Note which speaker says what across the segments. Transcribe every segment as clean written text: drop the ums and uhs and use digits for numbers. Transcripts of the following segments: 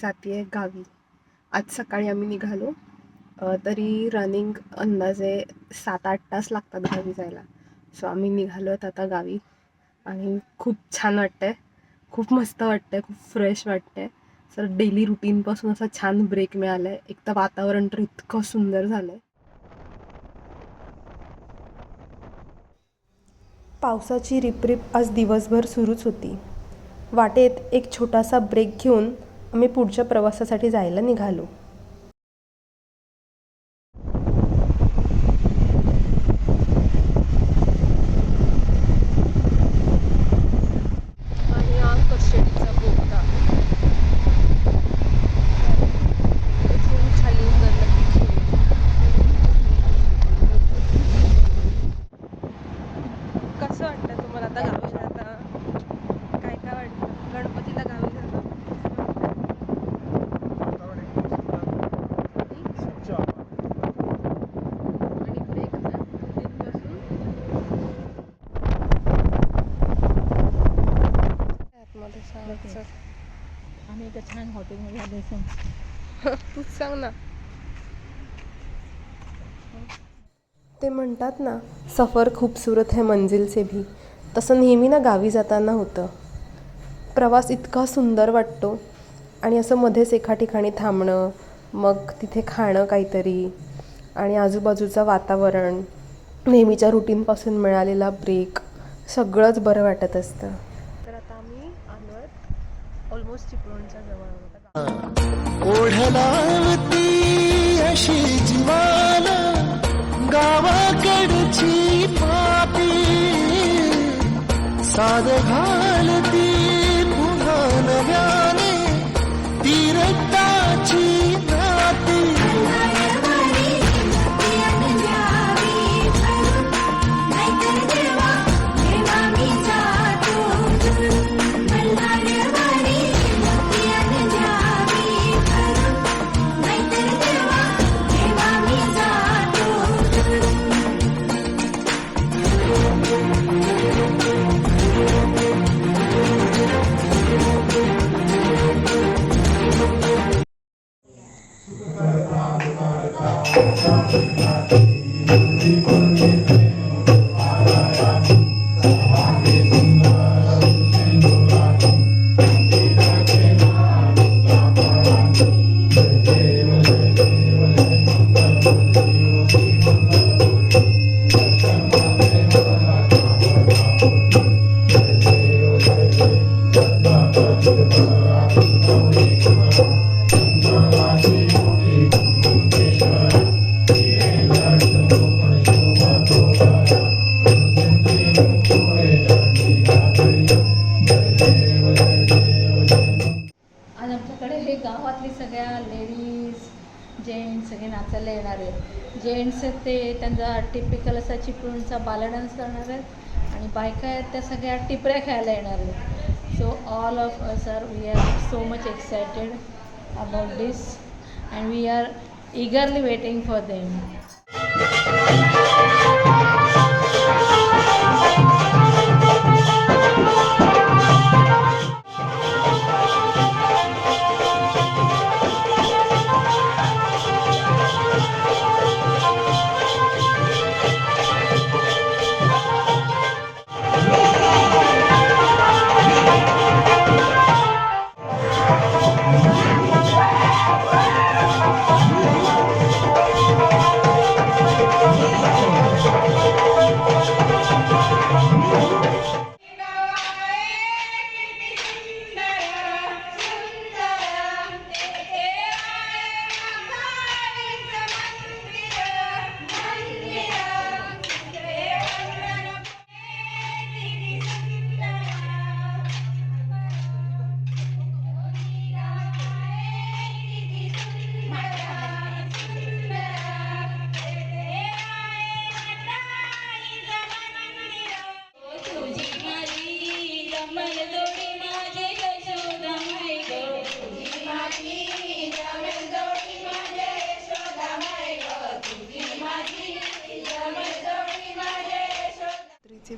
Speaker 1: जाते गावी. आज सकाळी आम्ही निघालो. तरी रनिंग अंदाजे 7-8 तास लागतात गावी जायला. सो आम्ही निघालो आहोत आता गावी आणि खूप छान वाटतंय, खूप मस्त वाटतंय, खूप फ्रेश वाटतंय. सर डेली रुटीनपासून असा छान ब्रेक मिळाला आहे. एक तर वातावरण तर इतकं सुंदर झालं आहे. पावसाची रिपरिप आज दिवसभर सुरूच होती. वाटेत एक छोटासा ब्रेक घेऊन आम्ही पुढच्या प्रवासासाठी जायला निघालो. आणि आकर्षणीचा बोगदा इथून खाली उतरलं की कसं वाटतं तुम्हाला आता गावी जाता? काय काय वाटतं गणपतीला गावी जाता? आणि ब्रेक रुटीनपासून आतमध्ये सांगायचं.
Speaker 2: आम्ही एका छान हॉटेलमध्ये आलो.
Speaker 1: तूच सांग ना. ते म्हणतात ना, सफर खूबसूरत है मंजिल से भी. तसं नेहमी ना गावी जाताना होतं. प्रवास इतका सुंदर वाटतो आणि असं मध्येच एका ठिकाणी थांबणं, मग तिथे खाणं काहीतरी आणि आजूबाजूचं वातावरण, नेहमीच्या रुटीनपासून मिळालेला ब्रेक, सगळंच बरं वाटत असतं. तर आता आम्ही आलो आहोत ऑलमोस्ट चिपळूणच्या जवळ.
Speaker 3: ओढलावती अशी जीवाला गावाकडची माती साद घालती पुन्हा नव्याने ती रक्ताची नाती.
Speaker 2: आज आमच्याकडे हे गावातली सगळ्या लेडीज जेंट्स सगळे नाचायला येणार आहेत. जेंट्स आहेत ते त्यांचा टिपिकल असा चिपळूणचा बाला डान्स करणार आहेत आणि बायका आहेत त्या सगळ्या टिपऱ्या खेळायला येणार आहेत. So all of us are we are so much excited about this and we are eagerly waiting for them.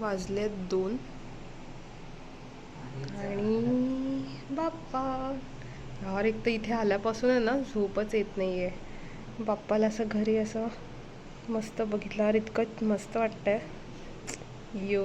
Speaker 1: वाजलेत 2 आणि बाप्पा यार एक तर इथे आल्यापासून आहे ना झोपच येत नाही आहे. बाप्पाला असं घरी असं मस्त बघितल्यावर इतकं मस्त वाटतंय. यो